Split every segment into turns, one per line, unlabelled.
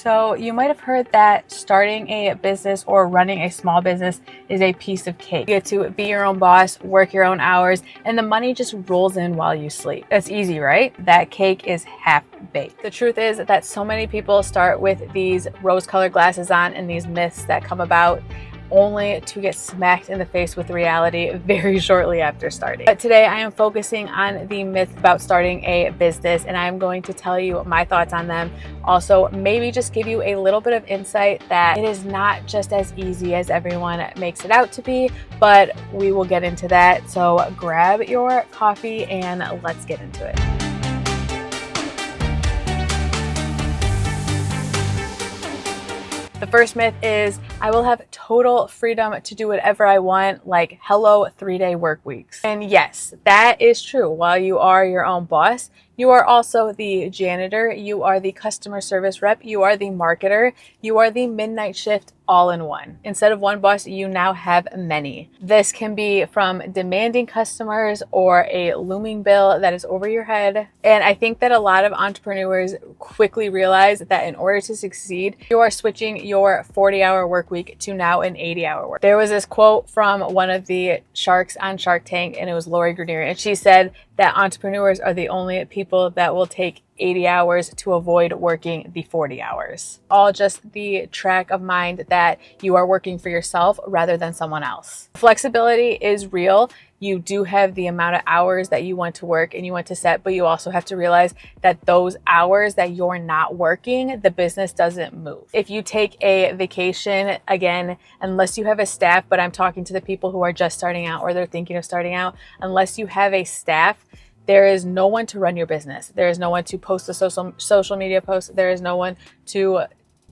So you might have heard that starting a business or running a small business is a piece of cake. You get to be your own boss, work your own hours, and the money just rolls in while you sleep. That's easy, right? That cake is half baked. The truth is that so many people start with these rose-colored glasses on and these myths that come about only to get smacked in the face with reality very shortly after starting. But today I am focusing on the myth about starting a business, and I'm going to tell you my thoughts on them. Also, maybe just give you a little bit of insight that it is not just as easy as everyone makes it out to be, but we will get into that. So grab your coffee and let's get into it. The first myth is I will have total freedom to do whatever I want, like hello 3-day work weeks. And yes, that is true. While you are your own boss, you are also the janitor, you are the customer service rep, you are the marketer, you are the midnight shift all in one. Instead of one boss, you now have many. This can be from demanding customers or a looming bill that is over your head. And I think that a lot of entrepreneurs quickly realize that in order to succeed, you are switching your 40-hour work week to now an 80-hour work. There was this quote from one of the sharks on Shark Tank, and it was Lori Greiner, and she said that entrepreneurs are the only people that will take 80 hours to avoid working the 40 hours. All just the track of mind that you are working for yourself rather than someone else. Flexibility is real. You do have the amount of hours that you want to work and you want to set, but you also have to realize that those hours that you're not working, the business doesn't move. If you take a vacation, again, unless you have a staff, but I'm talking to the people who are just starting out or they're thinking of starting out, unless you have a staff, there is no one to run your business. There is no one to post the social media posts. There is no one to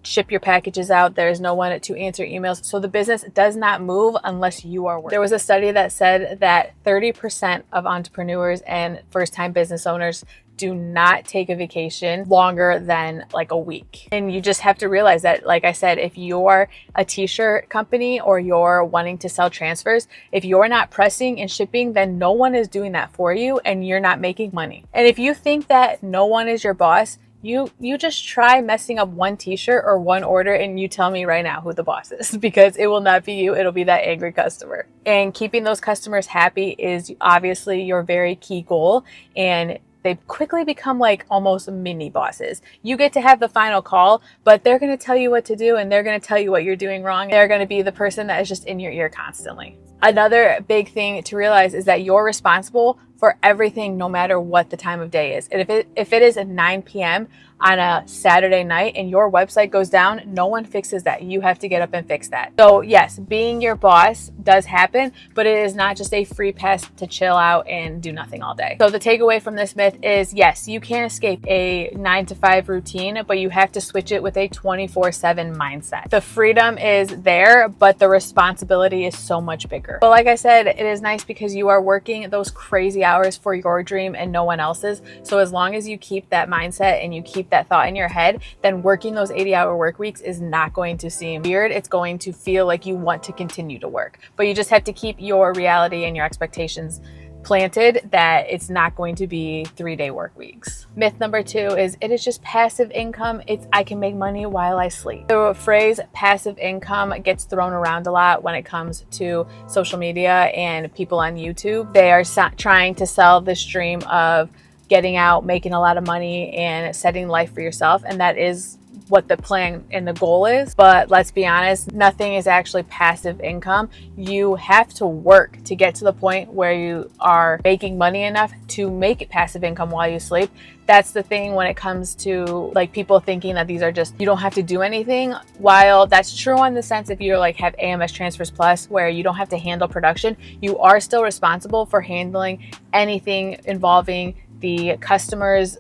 ship your packages out. There is no one to answer emails. So the business does not move unless you are working. There was a study that said that 30% of entrepreneurs and first-time business owners do not take a vacation longer than like a week. And you just have to realize that, like I said, if you're a t-shirt company or you're wanting to sell transfers, if you're not pressing and shipping, then no one is doing that for you and you're not making money. And if you think that no one is your boss, you just try messing up one t-shirt or one order and you tell me right now who the boss is, because it will not be you. It'll be that angry customer. And keeping those customers happy is obviously your very key goal. And they quickly become like almost mini bosses. You get to have the final call, but they're going to tell you what to do and they're going to tell you what you're doing wrong. They're going to be the person that is just in your ear constantly. Another big thing to realize is that you're responsible for everything no matter what the time of day is. And if it is at 9 p.m. on a Saturday night and your website goes down, no one fixes that. You have to get up and fix that. So yes, being your boss does happen, but it is not just a free pass to chill out and do nothing all day. So the takeaway from this myth is, yes, you can escape a 9-to-5 routine, but you have to switch it with a 24/7 mindset. The freedom is there, but the responsibility is so much bigger. But like I said, it is nice because you are working those crazy hours for your dream and no one else's. So as long as you keep that mindset and you keep that thought in your head, then working those 80-hour work weeks is not going to seem weird. It's going to feel like you want to continue to work. But you just have to keep your reality and your expectations planted that it's not going to be 3-day work weeks. Myth number 2 is it is just passive income. It's I can make money while I sleep. The phrase passive income gets thrown around a lot when it comes to social media and people on YouTube. They are trying to sell this dream of getting out, making a lot of money and setting life for yourself. And that is what the plan and the goal is. But let's be honest, nothing is actually passive income. You have to work to get to the point where you are making money enough to make it passive income while you sleep. That's the thing when it comes to like people thinking that these are just, you don't have to do anything. While that's true in the sense if you like have AMS Transfers Plus where you don't have to handle production, you are still responsible for handling anything involving the customer's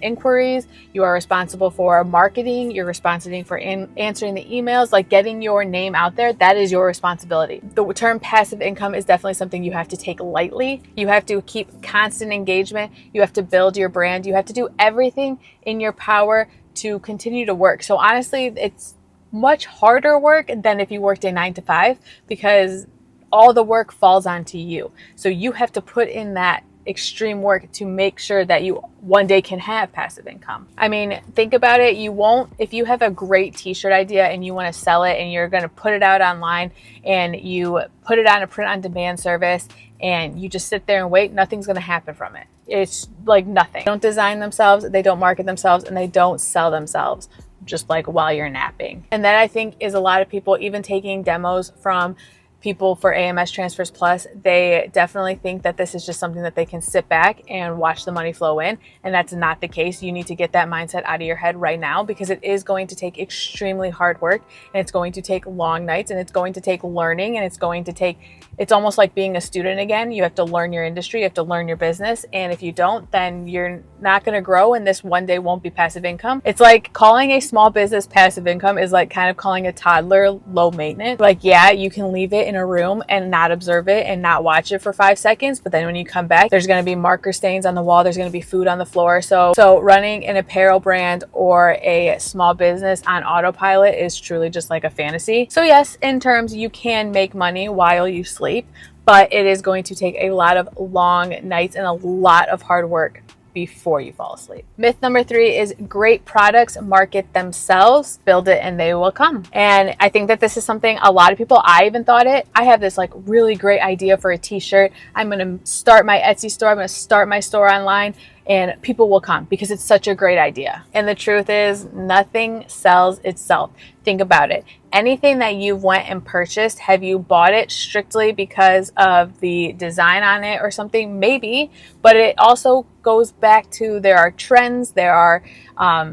inquiries. You are responsible for marketing. You're responsible for answering the emails, like getting your name out there. That is your responsibility. The term passive income is definitely something you have to take lightly. You have to keep constant engagement. You have to build your brand. You have to do everything in your power to continue to work. So honestly, it's much harder work than if you worked a 9-to-5 because all the work falls onto you. So you have to put in that extreme work to make sure that you one day can have passive income. I mean, think about it. You won't, if you have a great t-shirt idea and you want to sell it and you're going to put it out online and you put it on a print on demand service and you just sit there and wait, nothing's going to happen from it. It's like nothing. They don't design themselves, they don't market themselves, and they don't sell themselves just like while you're napping. And that, I think, is a lot of people, even taking demos from people for AMS Transfers Plus, they definitely think that this is just something that they can sit back and watch the money flow in. And that's not the case. You need to get that mindset out of your head right now, because it is going to take extremely hard work, and it's going to take long nights, and it's going to take learning, and it's almost like being a student again. You have to learn your industry, you have to learn your business. And if you don't, then you're not going to grow, and this one day won't be passive income. It's like calling a small business passive income is like kind of calling a toddler low maintenance. Like, yeah, you can leave it in a room and not observe it and not watch it for 5 seconds, but then when you come back, there's going to be marker stains on the wall, there's going to be food on the floor. So running an apparel brand or a small business on autopilot is truly just like a fantasy. So yes, in terms, you can make money while you sleep, but it is going to take a lot of long nights and a lot of hard work before you fall asleep. Myth number 3 is great products market themselves. Build it and they will come. And I think that this is something a lot of people, I even thought it. I have this like really great idea for a t-shirt. I'm going to start my Etsy store. I'm going to start my store online, and people will come because it's such a great idea. And the truth is, nothing sells itself. Think about it. Anything that you've went and purchased, have you bought it strictly because of the design on it or something? Maybe, but it also goes back to, there are trends, there are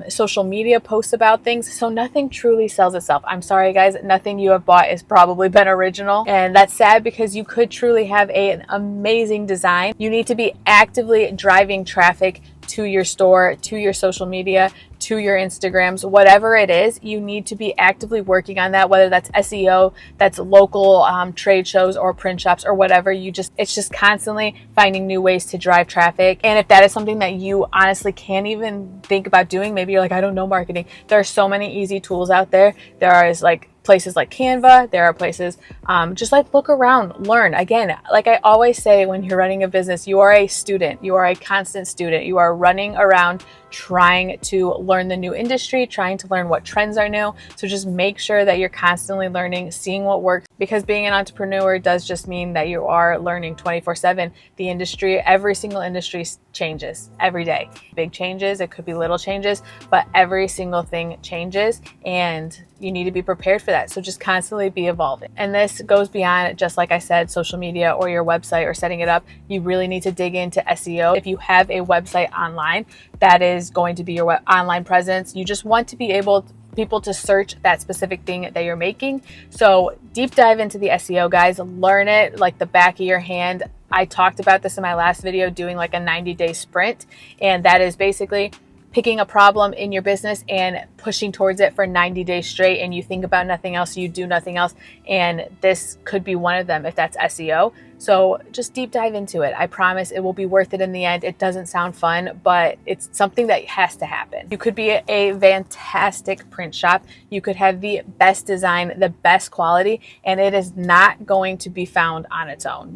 social media posts about things. So nothing truly sells itself. I'm sorry guys, nothing you have bought has probably been original. And that's sad, because you could truly have an amazing design. You need to be actively driving traffic to your store, to your social media, to your Instagrams, whatever it is. You need to be actively working on that, whether that's SEO, that's local trade shows or print shops or whatever. It's just constantly finding new ways to drive traffic. And if that is something that you honestly can't even think about doing, maybe you're like, I don't know marketing. There are so many easy tools out there. There are like places like Canva. There are places, just like look around, learn. Again, like I always say, when you're running a business, you are a student. You are a constant student. You are running around trying to learn the new industry, trying to learn what trends are new. So just make sure that you're constantly learning, seeing what works, because being an entrepreneur does just mean that you are learning 24/7. The industry, every single industry changes every day. Big changes, it could be little changes, but every single thing changes, and you need to be prepared for that. So just constantly be evolving. And this goes beyond, just like I said, social media or your website or setting it up. You really need to dig into SEO. If you have a website online, that is going to be your online presence. You just want to be able people to search that specific thing that you're making. So deep dive into the SEO, guys. Learn it like the back of your hand. I talked about this in my last video, doing like a 90-day sprint. And that is basically picking a problem in your business and pushing towards it for 90 days straight, and you think about nothing else, you do nothing else, and this could be one of them if that's SEO. So just deep dive into it. I promise it will be worth it in the end. It doesn't sound fun, but it's something that has to happen. You could be a fantastic print shop. You could have the best design, the best quality, and it is not going to be found on its own.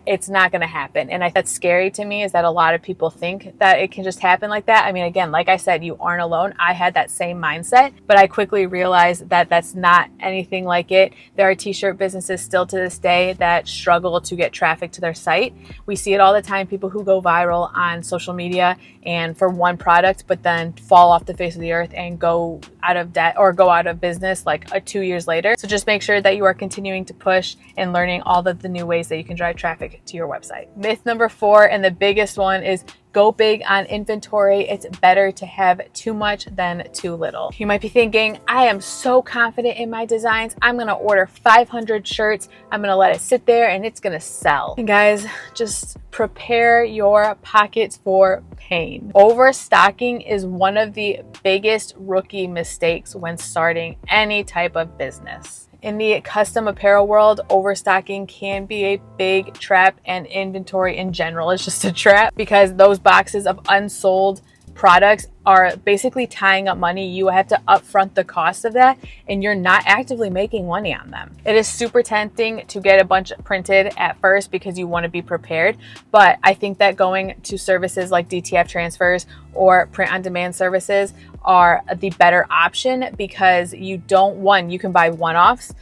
It's not going to happen. And that's scary to me, is that a lot of people think that it can just happen like that. I mean, again, like I said, you aren't alone. I had that same mindset, but I quickly realized that that's not anything like it. There are t-shirt businesses still to this day that struggle to get traffic to their site. We see it all the time, people who go viral on social media and for one product, but then fall off the face of the earth and go out of debt or go out of business like 2 years later. So just make sure that you are continuing to push and learning all of the new ways that you can drive traffic to your website. Myth number 4, and the biggest one, is go big on inventory. It's better to have too much than too little. You might be thinking, I am so confident in my designs. I'm going to order 500 shirts. I'm going to let it sit there and it's going to sell. And guys, just prepare your pockets for pain. Overstocking is one of the biggest rookie mistakes when starting any type of business. In the custom apparel world, overstocking can be a big trap, and inventory in general is just a trap, because those boxes of unsold products are basically tying up money. You have to upfront the cost of that, and you're not actively making money on them. It is super tempting to get a bunch printed at first because you want to be prepared. But I think that going to services like DTF transfers or print on demand services are the better option, because you can buy one-offs.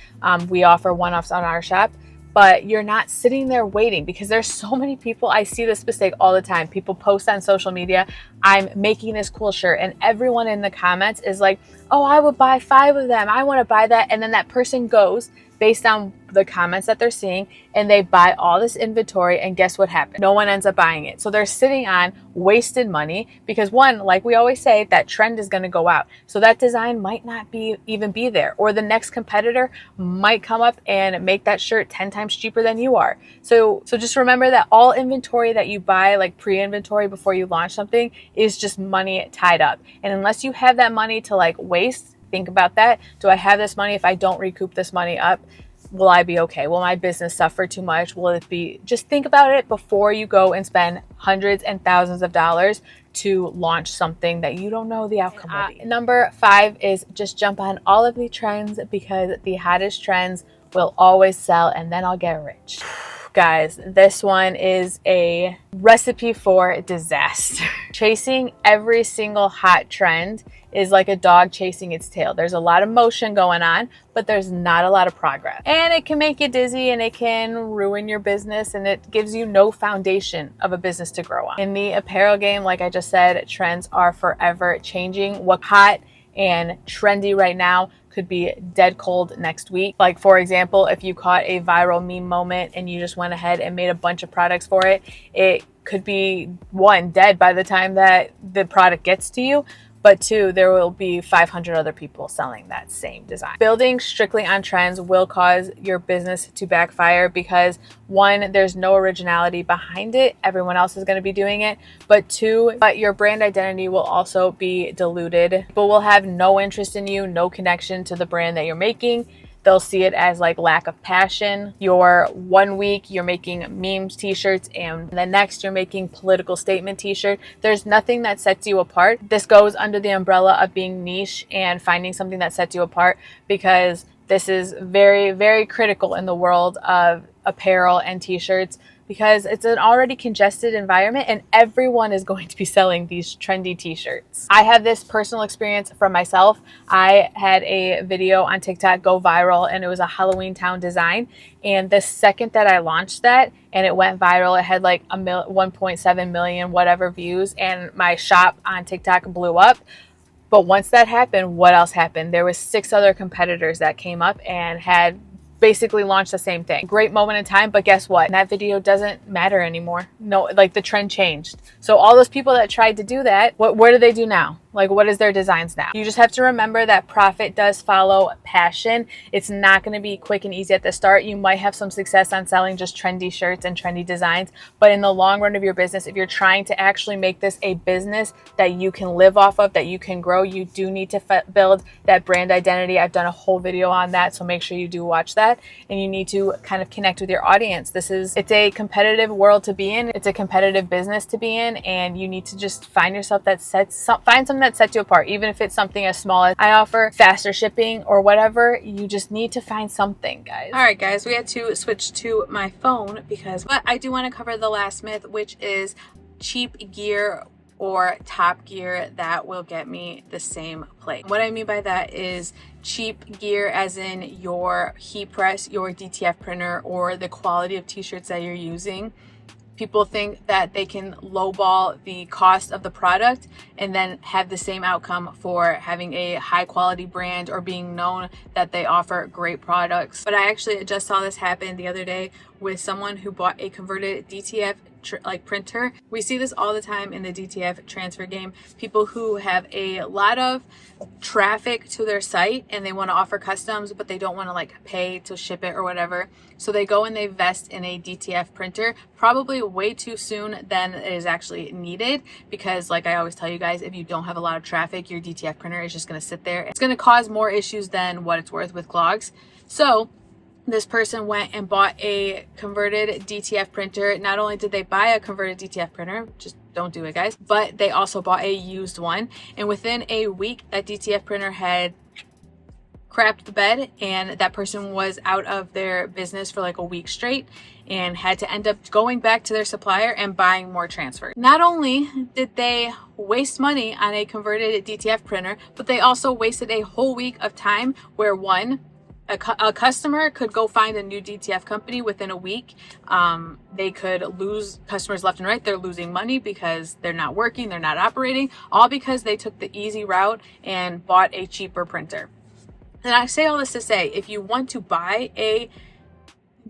We offer one-offs on our shop, but you're not sitting there waiting, because there's so many people. I see this mistake all the time. People post on social media, I'm making this cool shirt, and everyone in the comments is like, oh, I would buy 5 of them. I want to buy that. And then that person goes based on the comments that they're seeing, and they buy all this inventory, and guess what happens? No one ends up buying it. So they're sitting on wasted money, because one, like we always say, that trend is going to go out. So that design might not even be there, or the next competitor might come up and make that shirt 10 times cheaper than you are. So just remember that all inventory that you buy, like pre-inventory before you launch something, is just money tied up. And unless you have that money to like waste, think about that. Do I have this money? If I don't recoup this money up, will I be okay? Will my business suffer too much? Will it be? Just think about it before you go and spend hundreds and thousands of dollars to launch something that you don't know the outcome will be. Number 5 is just jump on all of the trends, because the hottest trends will always sell, and then I'll get rich. Guys, this one is a recipe for disaster. Chasing every single hot trend is like a dog chasing its tail. There's a lot of motion going on, but there's not a lot of progress. And it can make you dizzy, and it can ruin your business, and it gives you no foundation of a business to grow on. In the apparel game, like I just said, trends are forever changing. What's hot and trendy right now could be dead cold next week. Like, for example, if you caught a viral meme moment and you just went ahead and made a bunch of products for it, it could be, 1, dead by the time that the product gets to you, but 2, there will be 500 other people selling that same design. Building strictly on trends will cause your business to backfire, because 1, there's no originality behind it. Everyone else is going to be doing it. But 2, your brand identity will also be diluted. People will have no interest in you, no connection to the brand that you're making. They'll see it as like lack of passion. You're 1 week, you're making memes t-shirts, and the next you're making political statement t-shirt. There's nothing that sets you apart. This goes under the umbrella of being niche and finding something that sets you apart, because this is very, very critical in the world of apparel and t-shirts, because it's an already congested environment and everyone is going to be selling these trendy t-shirts. I have this personal experience from myself. I had a video on TikTok go viral, and it was a Halloween Town design. And the second that I launched that and it went viral, it had like 1.7 million whatever views, and my shop on TikTok blew up. But once that happened, what else happened? There was 6 other competitors that came up and had basically launched the same thing. Great moment in time, but guess what? That video doesn't matter anymore. No, like the trend changed. So all those people that tried to do that, where do they do now? Like, what is their designs now? You just have to remember that profit does follow passion. It's not going to be quick and easy at the start. You might have some success on selling just trendy shirts and trendy designs, but in the long run of your business, if you're trying to actually make this a business that you can live off of, that you can grow, you do need to build that brand identity. I've done a whole video on that, so make sure you do watch that. And you need to kind of connect with your audience. It's a competitive world to be in. It's a competitive business to be in, and you need to just find yourself find something that sets you apart, even if it's something as small as I offer faster shipping or whatever. You just need to find something, guys. All right, guys, we had to switch to my phone but I do want to cover the last myth, which is cheap gear or top gear that will get me the same place. What I mean by that is cheap gear as in your heat press, your DTF printer, or the quality of t-shirts that you're using. People think that they can lowball the cost of the product and then have the same outcome for having a high quality brand or being known that they offer great products. But I actually just saw this happen the other day with someone who bought a converted DTF printer. We see this all the time in the DTF transfer game. People who have a lot of traffic to their site and they want to offer customs, but they don't want to like pay to ship it or whatever. So they go and they invest in a DTF printer, probably way too soon than it is actually needed, because like I always tell you guys, if you don't have a lot of traffic, your DTF printer is just going to sit there. It's going to cause more issues than what it's worth with clogs. So this person went and bought a converted DTF printer. Not only did they buy a converted DTF printer, just don't do it, guys, but they also bought a used one. And within a week, that DTF printer had crapped the bed, and that person was out of their business for like a week straight and had to end up going back to their supplier and buying more transfers. Not only did they waste money on a converted DTF printer, but they also wasted a whole week of time where one, a customer could go find a new DTF company within a week. They could lose customers left and right. They're losing money because they're not working, they're not operating, all because they took the easy route and bought a cheaper printer. And I say all this to say, if you want to buy a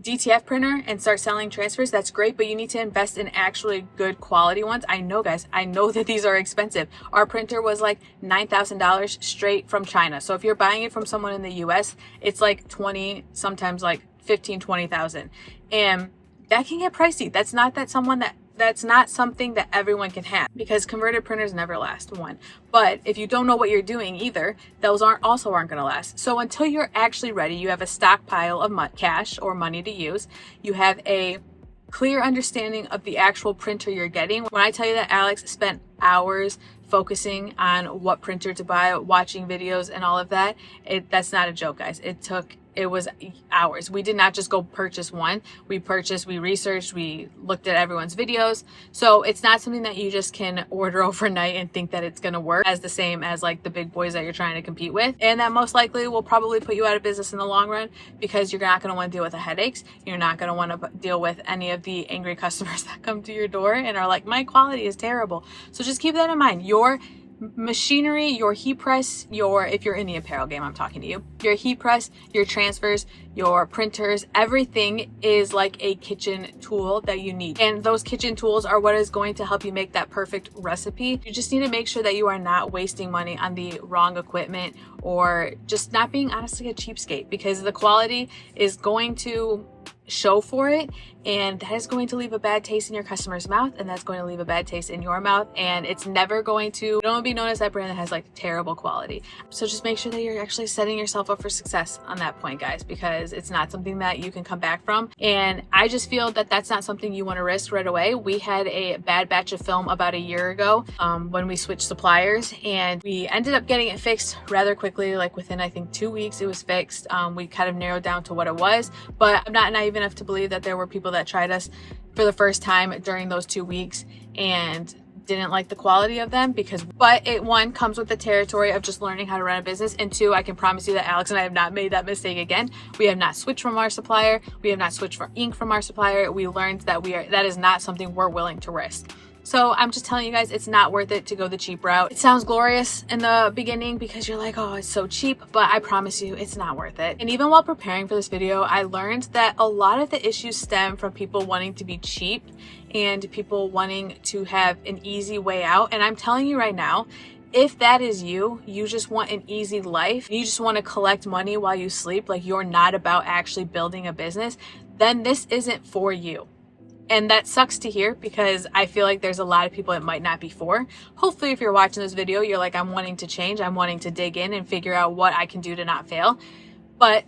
DTF printer and start selling transfers, that's great, but you need to invest in actually good quality ones. I know, guys, I know that these are expensive. Our printer was like $9,000 straight from China. So if you're buying it from someone in the US, it's like 20, sometimes like 15, 20,000. And that can get pricey. That's not something that everyone can have, because converted printers never last, one. But if you don't know what you're doing either, those aren't going to last. So until you're actually ready, you have a stockpile of cash or money to use. You have a clear understanding of the actual printer you're getting. When I tell you that Alex spent hours focusing on what printer to buy, watching videos and all of that, that's not a joke, guys. It was hours. We did not just go purchase one. We researched, we looked at everyone's videos. So it's not something that you just can order overnight and think that it's going to work as the same as like the big boys that you're trying to compete with. And that most likely will probably put you out of business in the long run, because you're not going to want to deal with the headaches. You're not going to want to deal with any of the angry customers that come to your door and are like, my quality is terrible. So just keep that in mind. Your machinery, your heat press, if you're in the apparel game, I'm talking to you, your heat press, your transfers, your printers, everything is like a kitchen tool that you need. And those kitchen tools are what is going to help you make that perfect recipe. You just need to make sure that you are not wasting money on the wrong equipment, or just not being honestly a cheapskate, because the quality is going to show for it, and that is going to leave a bad taste in your customer's mouth, and that's going to leave a bad taste in your mouth, and it's never going to, you don't want to be known as that brand that has like terrible quality. So just make sure that you're actually setting yourself up for success on that point, guys, because it's not something that you can come back from. And I just feel that that's not something you want to risk right away. We had a bad batch of film about a year ago when we switched suppliers, and we ended up getting it fixed rather quickly. Like within, I think, 2 weeks it was fixed. We kind of narrowed down to what it was, but I'm not naive enough to believe that there were people that tried us for the first time during those 2 weeks and didn't like the quality of them, but it, one, comes with the territory of just learning how to run a business, and two, I can promise you that Alex and I have not made that mistake again. We have not switched from our supplier. We have not switched for ink from our supplier. We learned that that is not something we're willing to risk. So I'm just telling you guys, it's not worth it to go the cheap route. It sounds glorious in the beginning because you're like, oh, it's so cheap, but I promise you it's not worth it. And even while preparing for this video, I learned that a lot of the issues stem from people wanting to be cheap and people wanting to have an easy way out. And I'm telling you right now, if that is you just want an easy life, you just want to collect money while you sleep, like you're not about actually building a business, then this isn't for you. And that sucks to hear, because I feel like there's a lot of people it might not be for. Hopefully, if you're watching this video, you're like, I'm wanting to change. I'm wanting to dig in and figure out what I can do to not fail. But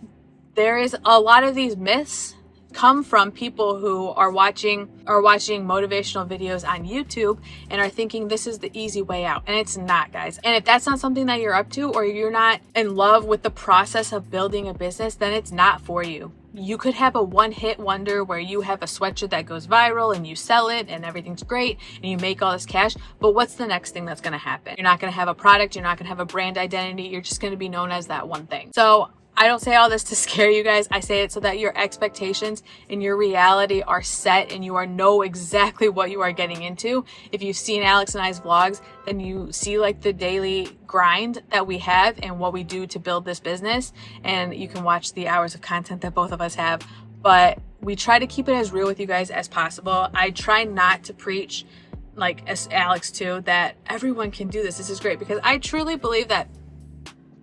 there is a lot of these myths come from people who are watching motivational videos on YouTube and are thinking this is the easy way out. And it's not, guys. And if that's not something that you're up to, or you're not in love with the process of building a business, then it's not for you. You could have a one-hit wonder where you have a sweatshirt that goes viral and you sell it and everything's great and you make all this cash, but what's the next thing that's going to happen? You're not going to have a product, you're not going to have a brand identity, you're just going to be known as that one thing. So I don't say all this to scare you guys. I say it so that your expectations and your reality are set and you know exactly what you are getting into. If you've seen Alex and I's vlogs, then you see like the daily grind that we have and what we do to build this business. And you can watch the hours of content that both of us have. But we try to keep it as real with you guys as possible. I try not to preach, like as Alex too, that everyone can do this. This is great, because I truly believe that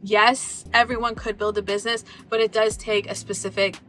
yes, everyone could build a business, but it does take a specific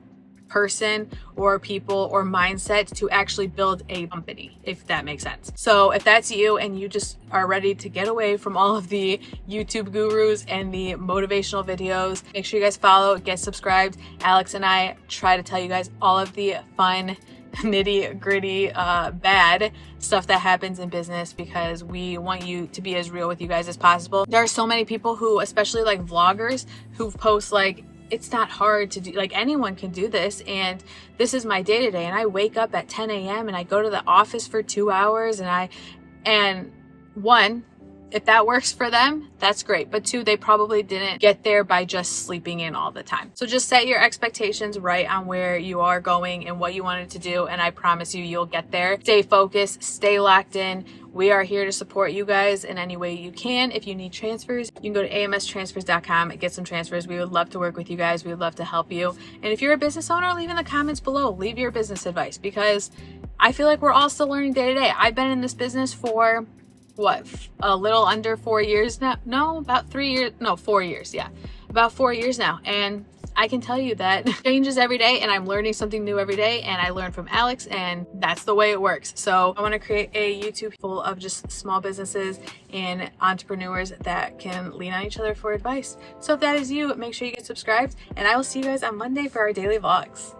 person or people or mindset to actually build a company, if that makes sense. So if that's you and you just are ready to get away from all of the YouTube gurus and the motivational videos, make sure you guys follow, get subscribed. Alex and I try to tell you guys all of the fun, nitty gritty, bad stuff that happens in business, because we want you to be as real with you guys as possible. There are so many people who, especially like vloggers, who post like, it's not hard to do, like anyone can do this, and this is my day to day, and I wake up at 10 a.m. and I go to the office for 2 hours, and one, if that works for them, that's great. But two, they probably didn't get there by just sleeping in all the time. So just set your expectations right on where you are going and what you wanted to do, and I promise you, you'll get there. Stay focused, stay locked in. We are here to support you guys in any way you can. If you need transfers, you can go to amstransfers.com and get some transfers. We would love to work with you guys. We would love to help you. And if you're a business owner, leave in the comments below. Leave your business advice, because I feel like we're all still learning day to day. I've been in this business for what, a little under 4 years now? No, about 3 years. No, 4 years. Yeah, about 4 years now. And I can tell you that changes every day, and I'm learning something new every day, and I learn from Alex, and that's the way it works. So I want to create a YouTube full of just small businesses and entrepreneurs that can lean on each other for advice. So if that is you, make sure you get subscribed, and I will see you guys on Monday for our daily vlogs.